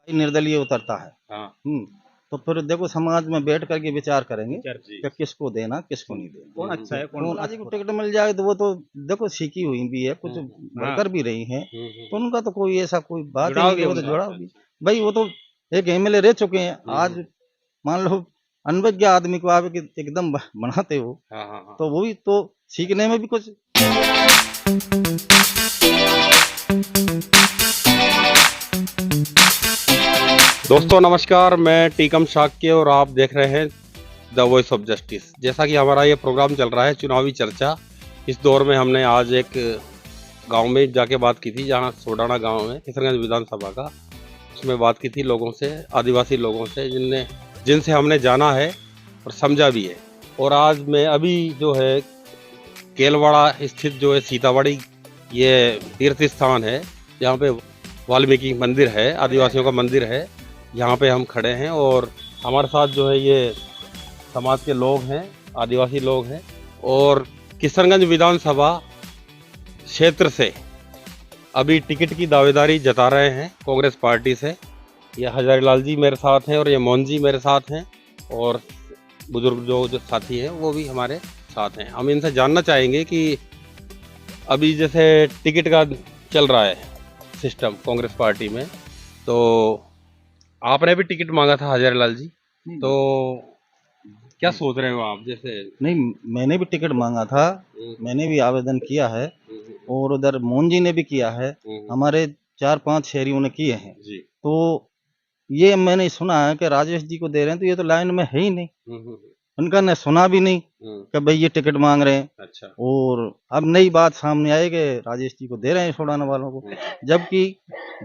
निर्दलीय उतरता है। हाँ तो फिर देखो समाज में बैठ करके विचार करेंगे जी। कि किसको देना किसको नहीं देना। कौन अच्छा है कौन कौन को टिकट मिल जाए तो वो तो देखो सीखी हुई भी है, कुछ वर्कर भी रही हैं, तो उनका तो कोई ऐसा कोई बात ही जुड़ाव नहीं भी कि है वो तो उनका। जुड़ा भी भाई, वो तो एक एमएलए रह चुके हैं। आज मान लो अनभिज्ञ आदमी को आप एकदम बनाते हो, हाँ हाँ हाँ। तो वो भी तो सीखने में भी कुछ। दोस्तों नमस्कार, मैं टीकम शाक्य और आप देख रहे हैं द वॉइस ऑफ जस्टिस। जैसा कि हमारा ये प्रोग्राम चल रहा है चुनावी चर्चा, इस दौर में हमने आज एक गांव में जाके बात की थी, जहां सोडाना गांव है किशनगंज विधानसभा का। उसमें बात की थी लोगों से, आदिवासी लोगों से, जिनसे हमने जाना है और समझा भी है। और आज मैं अभी जो है केलवाड़ा स्थित जो है सीतामढ़ी, ये तीर्थ स्थान है जहाँ पे वाल्मीकि मंदिर है, आदिवासियों का मंदिर है। यहाँ पे हम खड़े हैं और हमारे साथ जो है ये समाज के लोग हैं, आदिवासी लोग हैं। और किशनगंज विधानसभा क्षेत्र से अभी टिकट की दावेदारी जता रहे हैं कांग्रेस पार्टी से। ये हजारीलाल जी मेरे साथ हैं और ये मोहन जी मेरे साथ हैं, और बुजुर्ग जो साथी हैं वो भी हमारे साथ हैं। हम इनसे जानना चाहेंगे कि अभी जैसे टिकट का चल रहा है सिस्टम कांग्रेस पार्टी में, तो आपने भी टिकट मांगा था हजारीलाल जी, तो क्या सोच रहे हो आप? जैसे नहीं, मैंने भी टिकट मांगा था, मैंने भी आवेदन किया है और उधर मोहन जी ने भी किया है, हमारे 4-5 शहरियों ने किए हैं जी। तो ये मैंने सुना है कि राजेश जी को दे रहे हैं, तो ये तो लाइन में है ही नहीं। उनका ने सुना भी नहीं कि भाई ये टिकट मांग रहे हैं। अच्छा। और अब नई बात सामने आई कि राजेश जी को दे रहे हैं छोड़ाने वालों को, जबकि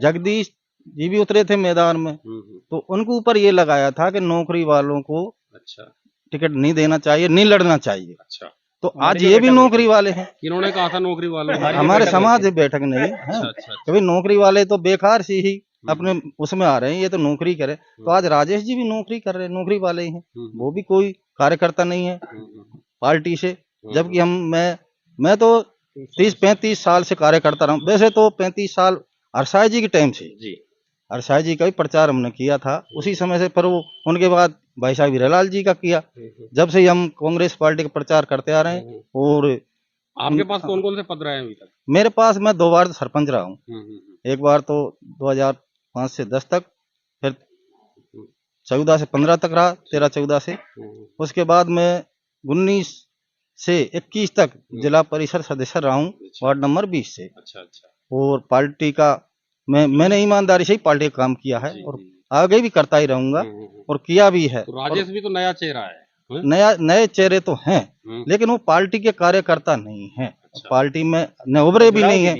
जगदीश जी भी उतरे थे मैदान में, तो उनके ऊपर ये लगाया था कि नौकरी वालों को अच्छा टिकट नहीं देना चाहिए, नहीं लड़ना चाहिए। अच्छा। तो आज ये भी नौकरी वाले हैं। किन्होंने कहा था नौकरी वाले? हमारे समाज बैठक नहीं है। अच्छा। कभी नौकरी वाले तो बेकार सी ही अपने उसमें आ रहे हैं, ये तो नौकरी करे। तो आज राजेश जी भी नौकरी कर रहे हैं, नौकरी वाले ही हैं, वो भी कोई कार्यकर्ता नहीं है पार्टी से। जबकि मैं तो 30-35 साल से कार्यकर्ता रहा हूँ। वैसे तो 35 साल हरसाई जी के टाइम से जी। हरसाई जी का भी प्रचार हमने किया था उसी समय से, पर वो उनके बाद भाई साहब हीरालाल जी का किया। जब से हम कांग्रेस पार्टी का प्रचार करते आ रहे हैं। और आपके पास कौन कौन से पद रहे हैं अभी तक? मेरे पास, मैं 2 बार सरपंच रहा हूँ। एक बार तो 2005 से 10 तक, फिर 14 से 15 तक रहा, 13-14 से। उसके बाद मैं 19 से 21 तक जिला परिषद सदस्य रहा हूँ, वार्ड नंबर 20 से। अच्छा अच्छा। और पार्टी का मैंने ईमानदारी से ही पार्टी का काम किया है और आगे भी करता ही रहूंगा और किया भी है। तो राजेश भी तो नया चेहरा है। नए चेहरे तो हैं, लेकिन वो पार्टी के कार्यकर्ता नहीं हैं। अच्छा। पार्टी में न उभरे भी नहीं है।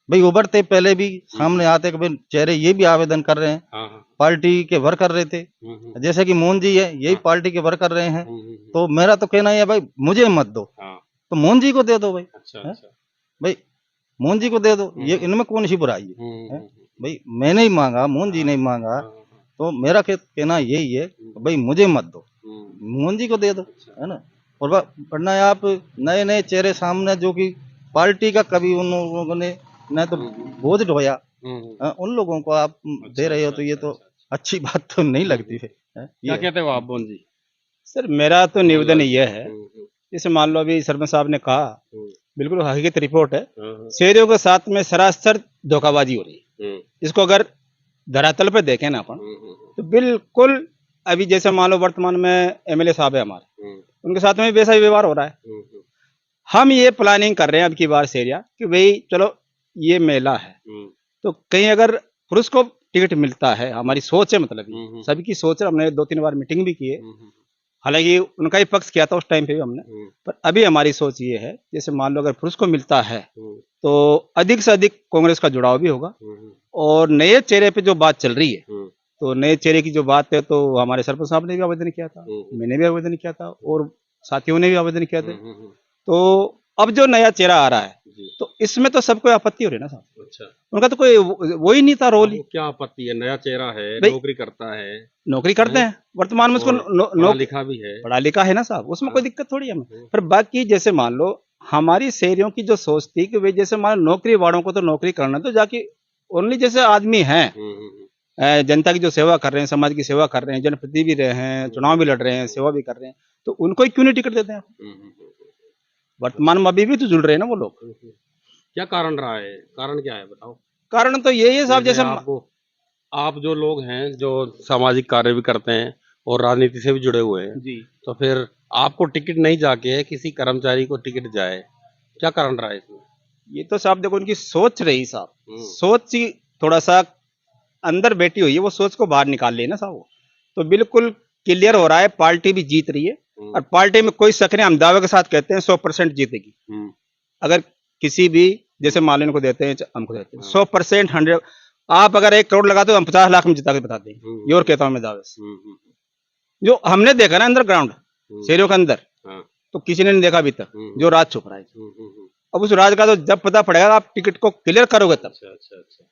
भाई उभरते पहले भी सामने आते कि भाई चेहरे ये भी आवेदन कर रहे हैं। हाँ। पार्टी के वर्कर रहे थे, जैसे कि मोहन जी है, यही पार्टी के वर्कर रहे हैं। तो मेरा तो कहना है भाई मुझे मत दो, तो मोहन जी को दे दो भाई। अच्छा। भाई मोहन जी को दे दो, ये इनमें कौन सी बुराई है? भाई मैंने ही मांगा, मोहन जी ने मांगा, तो मेरा कहना यही है भाई मुझे मत दो, मोहन जी को दे दो, है ना। और वरना आप नए नए चेहरे सामने, जो कि पार्टी का कभी उन लोगों ने न तो बोझ ढोया, उन लोगों को आप दे रहे हो, तो ये तो अच्छी बात तो नहीं लगती है। क्या कहते हो आप मोहन जी? सर मेरा तो निवेदन ये है, जैसे मान लो अभी सरपंच साहब ने कहा, बिल्कुल हकीकत रिपोर्ट है। शहरियों के साथ में सरासर धोखाबाजी हो रही है। इसको अगर धरातल पे देखें ना अपन, तो बिल्कुल अभी जैसे मान लो वर्तमान में एमएलए साहब है हमारे, उनके साथ में वैसा ही व्यवहार हो रहा है। हम ये प्लानिंग कर रहे हैं अब की बार से एरिया कि भाई चलो ये मेला है, तो कहीं अगर पुरुष को टिकट मिलता है, हमारी सोच है, मतलब सभी की सोच है। हमने 2-3 बार मीटिंग भी की है, हालांकि उनका ही पक्ष किया था उस टाइम पे भी हमने, पर अभी हमारी सोच ये है, जैसे मान लो अगर पुरुष को मिलता है तो अधिक से अधिक कांग्रेस का जुड़ाव भी होगा। और नए चेहरे पे जो बात चल रही है, तो नए चेहरे की जो बात है, तो हमारे सरपंच साहब ने भी आवेदन किया था, मैंने भी आवेदन किया था और साथियों ने भी आवेदन किया था। तो अब जो नया चेहरा आ रहा है, तो इसमें तो सबको आपत्ति हो रही है ना साहब। अच्छा। उनका तो कोई वो ही नहीं था रोल ही। क्या आपत्ति है? नया चेहरा है, नौकरी करता है, नौकरी करते हैं वर्तमान में, उसको पढ़ा लिखा भी है, पढ़ा लिखा है ना साहब, उसमें कोई दिक्कत थोड़ी है हमें। पर बाकी जैसे मान लो हमारी शहरियों की जो सोच थी कि भाई जैसे मान लो नौकरी वालों को तो नौकरी करना, तो जाके ओनली जैसे आदमी है जनता की जो सेवा कर रहे हैं, समाज की सेवा कर रहे हैं, जनप्रतिनिधि भी रहे हैं, चुनाव भी लड़ रहे हैं, सेवा भी कर रहे हैं, तो उनको ही क्यों नहीं टिकट देते हैं? वर्तमान में अभी भी तो जुड़ रहे हैं ना वो लोग। क्या कारण रहा है, कारण क्या है बताओ। कारण तो यही है साहब, जैसे आप जो लोग हैं जो सामाजिक कार्य भी करते हैं और राजनीति से भी जुड़े हुए हैं जी, तो फिर आपको टिकट नहीं जाके किसी कर्मचारी को टिकट जाए, क्या कारण रहा है इसमें? ये तो साहब देखो उनकी सोच रही साहब, सोच ही थोड़ा सा अंदर बैठी हुई है, वो सोच को बाहर निकाल ले ना साहब वो। तो बिल्कुल क्लियर हो रहा है, पार्टी भी जीत रही है और पार्टी में कोई शक नहीं, हम दावे के साथ कहते हैं 100% जीतेगी। अगर किसी भी जैसे मालिन को देते हैं, हमको देते हैं 100%, 100, आप अगर 1 करोड़ लगाते हो हम 50 लाख में जिता के बताते हैं, ये और कहता हूं मैं दावे से। जो हमने देखा ना अंडरग्राउंड शहरों के अंदर, तो किसी ने नहीं देखा अभी तक, जो राज छुप रहा है। अब उस राज का तो जब पता पड़ेगा, आप टिकट को क्लियर करोगे तब। अच्छा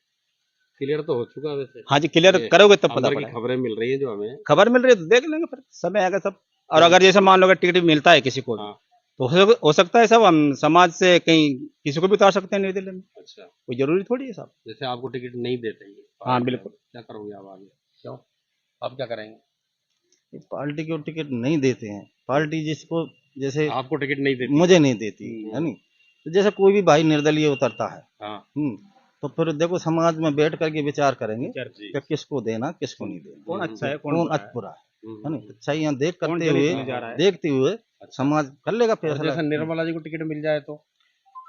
क्लियर तो हो चुका है वैसे। हाँ जी, क्लियर करोगे तब पता पड़ेगा। खबरें मिल रही है जो हमें खबर मिल रही है तो देख लेंगे, फिर समय आएगा सब। और अगर जैसे मान लो टिकट मिलता है किसी को भी, तो हो सकता है सब हम समाज से कहीं किसी को भी उतार सकते हैं नई दिल्ली में। अच्छा, कोई जरूरी थोड़ी है साहब। जैसे आपको टिकट नहीं देते हैं, हाँ बिल्कुल। क्या करोगे आप आगे, क्यों आप क्या करेंगे? पार्टी को टिकट नहीं देते हैं, पार्टी जिसको जैसे आपको टिकट नहीं देती, मुझे नहीं देती है नहीं, तो जैसे कोई भी भाई निर्दलीय उतरता है, हाँ तो फिर देखो समाज में बैठ करके विचार करेंगे जी। कि किसको देना किसको नहीं देना, कौन अच्छा है, कौन बुरा है नहीं। अच्छा यहाँ देखते हुए समाज कर लेगा और फैसला। जैसे निर्मला जी को टिकट मिल जाए तो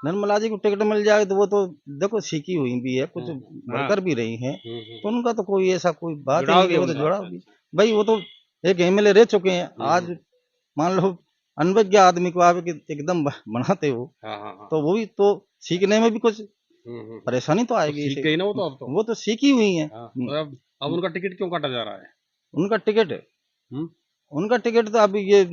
निर्मला जी को टिकट मिल जाए तो वो तो देखो सीखी हुई भी है, कुछ बढ़कर भी रही है, तो उनका तो कोई ऐसा कोई बात ही नहीं है, वो तो जुड़ा भी भाई, वो तो एक एमएलए रह चुके हैं। आज मान लो अनभिज्ञ आदमी को आप एकदम बनाते हो, तो वो भी तो सीखने में भी कुछ परेशानी तो आएगी। सीख गई ना वो तो, अब तो वो तो सीखी हुई है। तो अब उनका टिकट क्यों काटा जा रहा है? उनका टिकट तो अभी ये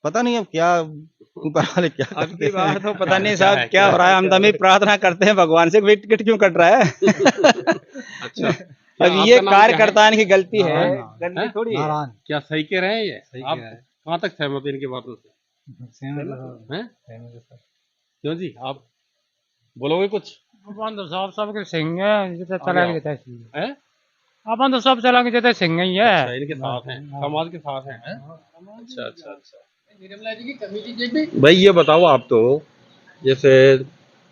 पता नहीं अब क्या ऊपर वाले क्या अब की बार तो पता नहीं साहब क्या हो रहा है। हम तो हमें प्रार्थना करते हैं भगवान से, भाई टिकट क्यों कट रहा है। अच्छा, अब ये कार्यकर्ता की गलती है, गलती थोड़ी है। क्या सही कह रहे हैं ये? आप कहाँ तक सहमत हैं इनकी बातों से? क्यों जी, आप बोलोगे कुछ? अपन तो सब के सिंह है, जितना चला के देता है। अपन तो सब चला के देता है, सिंह ही है। अच्छा, इनके साथ हैं, समाज के साथ हैं। अच्छा। भाई ये बताओ आप, तो जैसे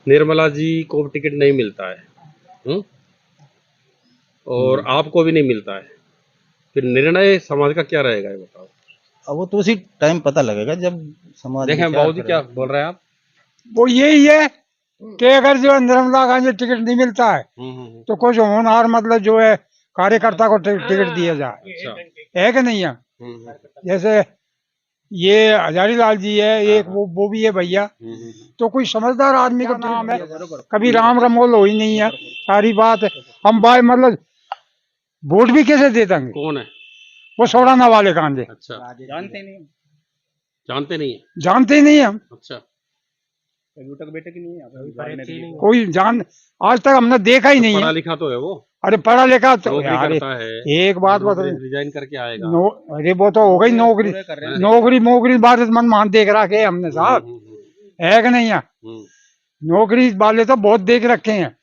निर्मला जी को टिकट नहीं मिलता है और आपको भी नहीं मिलता है, फिर निर्णय समाज का क्या रहेगा ये बताओ। अब वो तो उसी टाइम पता लगेगा जब समाज देखें बाबू जी क्या बोल रहे हैं आप। वो यही है कि अगर जो निर्मला गांधी टिकट नहीं मिलता है तो कुछ होनहार मतलब जो है कार्यकर्ता को टिकट दिया जाए, है कि नहीं है? जैसे ये हजारी लाल जी है, एक वो भी है भैया, तो कोई समझदार आदमी को नाम है, कभी राम रमोल हो ही नहीं है। सारी बात हम भाई मतलब वोट भी कैसे दे देंगे? कौन है वो सोडाना वाले कांधे। अच्छा, जानते नहीं ही नहीं हम। अच्छा, बेटे की नहीं है कोई जान आज तक हमने देखा ही नहीं है। पढ़ा लिखा तो है वो। अरे पढ़ा लिखा तो नौकरी यार करता है, एक बात बताओ, रिजाइन करके आएगा। अरे वो तो हो गई नौकरी बात मन मान देख रखे हमने साहब, है कि नहीं है? नौकरी वाले तो बहुत देख रखे हैं,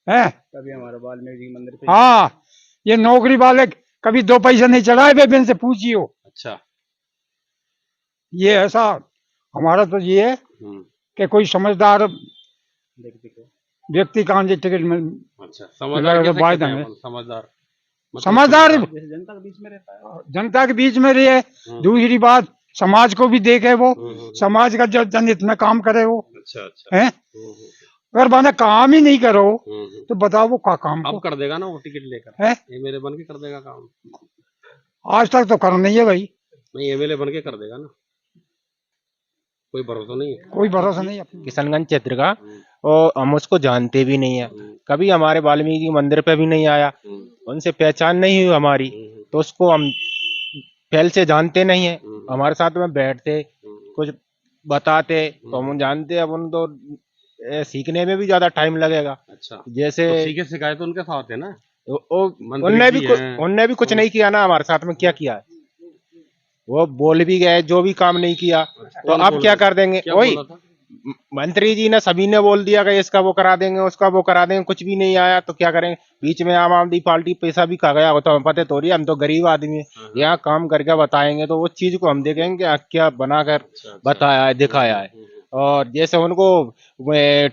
हैं? तभी हमारे वाल्मीकि मंदिर पे हाँ, ये नौकरी वाले कभी 2 पैसे नहीं चढ़ाए बेबेन से पूछियो। अच्छा, ये ऐसा हमारा तो ये है कि कोई समझदार व्यक्ति का टिकट में। अच्छा, समझदार कैसे बात कहते हैं है अपन? जनता समझदार के बीच में रहता है, जनता के बीच में रहे। दूसरी बात समाज को भी देखे, वो समाज का जो जनहित में काम करे वो। अच्छा है अगर माने काम ही नहीं करो तो बताओ वो का काम अब कर देगा ना वो टिकट लेकर, है? एमएलए बन के कर देगा काम। आज तक तो कर नहीं है भाई, नहीं एमएलए बन के कर देगा ना, कोई भरोसा नहीं है। कोई भरोसा नहीं है। किशनगंज क्षेत्र का, और हम उसको जानते भी नहीं है, कभी हमारे वाल्मीकि मंदिर पे भी नहीं आया, उनसे पहचान नहीं हुई हमारी, तो उसको हम पहले से जानते नहीं है। हमारे साथ में बैठते कुछ बताते तो हम जानते, अब उन तो सीखने में भी ज्यादा टाइम लगेगा। अच्छा, जैसे तो सीखे सिखाए तो उनके साथ है ना, उनने भी कुछ नहीं किया ना हमारे साथ में, क्या किया है? वो बोल भी गए, जो भी काम नहीं किया, तो अब क्या कर देंगे? वही मंत्री जी ने सभी ने बोल दिया कि इसका वो करा देंगे, उसका वो करा देंगे, कुछ भी नहीं आया तो क्या करेंगे। बीच में आम आदमी पार्टी पैसा भी खा गया, तो हमें पता थोड़ी, हम तो गरीब आदमी है। यहाँ काम करके बताएंगे तो उस चीज को हम देखेंगे कि क्या बनाकर बताया है, दिखाया है। और जैसे उनको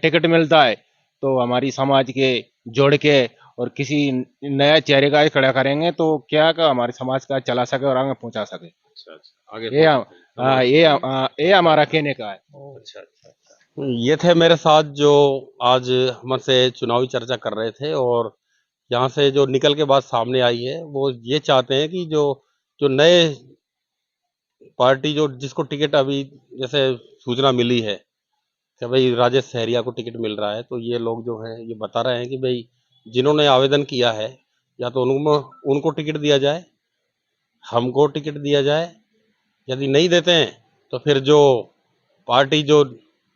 टिकट मिलता है तो हमारी समाज के जोड़ के और किसी नया चेहरे का खड़ा करेंगे तो क्या का हमारे समाज का चला सके और आगे पहुंचा सके। आगे ये हमारा कहने का है। ये थे मेरे साथ जो आज हमसे चुनावी चर्चा कर रहे थे, और यहाँ से जो निकल के बात सामने आई है वो ये चाहते हैं कि जो जो नए पार्टी जो जिसको टिकट अभी जैसे सूचना मिली है कि भाई राजेश सहरिया को टिकट मिल रहा है, तो ये लोग जो है ये बता रहे हैं कि भाई जिन्होंने आवेदन किया है या तो उनको टिकट दिया जाए, हमको टिकट दिया जाए। यदि नहीं देते हैं तो फिर जो पार्टी जो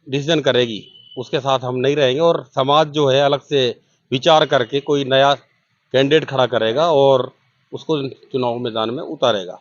डिसीजन करेगी उसके साथ हम नहीं रहेंगे, और समाज जो है अलग से विचार करके कोई नया कैंडिडेट खड़ा करेगा और उसको चुनाव मैदान में उतारेगा।